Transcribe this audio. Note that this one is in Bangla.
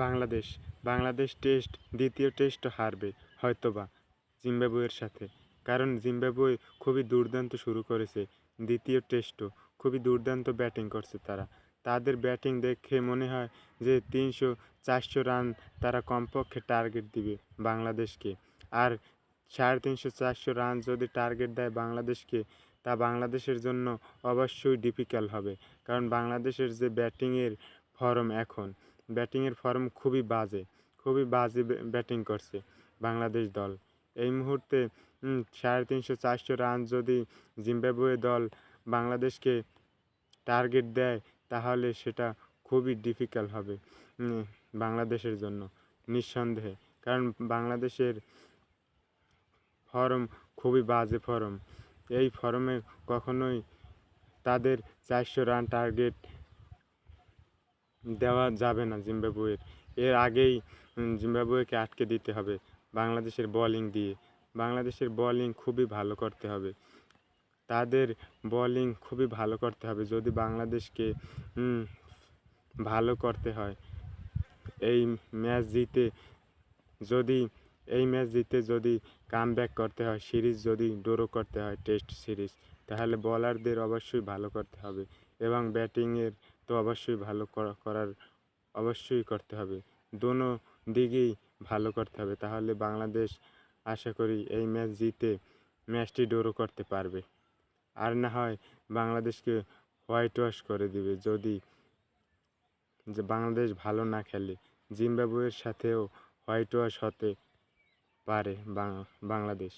বাংলাদেশ বাংলাদেশ টেস্ট দ্বিতীয় টেস্টও হারবে হয়তোবা জিম্বাবুয়ের সাথে। কারণ জিম্বাবুয়ে খুবই দুর্দান্ত শুরু করেছে। দ্বিতীয় টেস্টও খুবই দুর্দান্ত ব্যাটিং করছে তারা। তাদের ব্যাটিং দেখে মনে হয় যে ৩০০-৪০০ রান তারা কমপক্ষে টার্গেট দিবে বাংলাদেশকে। আর ৩৫০-৪০০ রান যদি টার্গেট দেয় বাংলাদেশকে, তা বাংলাদেশের জন্য অবশ্যই ডিফিকাল্ট হবে। কারণ বাংলাদেশের যে ব্যাটিংয়ের ফর্ম খুবই বাজে ব্যাটিং করছে বাংলাদেশ দল। এই মুহূর্তে ৩৫০-৪০০ রান যদি জিম্বাবুয়ে দল বাংলাদেশকে টার্গেট দেয়, তাহলে সেটা খুবই ডিফিকাল্ট হবে বাংলাদেশের জন্য নিঃসন্দেহে। কারণ বাংলাদেশের ফর্ম খুবই বাজে ফর্ম। এই ফর্মে কখনোই তাদের ৪০০ রান টার্গেট দেওয়া যাবে না জিম্বাবুয়ের। এর আগেই জিম্বাবুয়েকে আটকে দিতে হবে বাংলাদেশের বোলিং দিয়ে। বাংলাদেশের বোলিং খুবই ভালো করতে হবে। তাদের বোলিং খুবই ভালো করতে হবে যদি বাংলাদেশকে ভালো করতে হয়। এই ম্যাচ জিতে যদি যদি কামব্যাক করতে হয়, সিরিজ যদি ড্র করতে হয় টেস্ট সিরিজ, তাহলে বোলারদের অবশ্যই ভালো করতে হবে এবং ব্যাটিংয়ের তো অবশ্যই ভালো করার অবশ্যই করতে হবে। দোনো দিকেই ভালো করতে হবে, তাহলে বাংলাদেশ আশা করি এই ম্যাচ জিতে ম্যাচটি ড্র করতে পারবে। আর না হয় বাংলাদেশকে হোয়াইট ওয়াশ করে দিবে যদি বাংলাদেশ ভালো না খেলে। জিম্বাবুয়ের সাথেও হোয়াইট ওয়াশ হতে পারে বাংলাদেশ।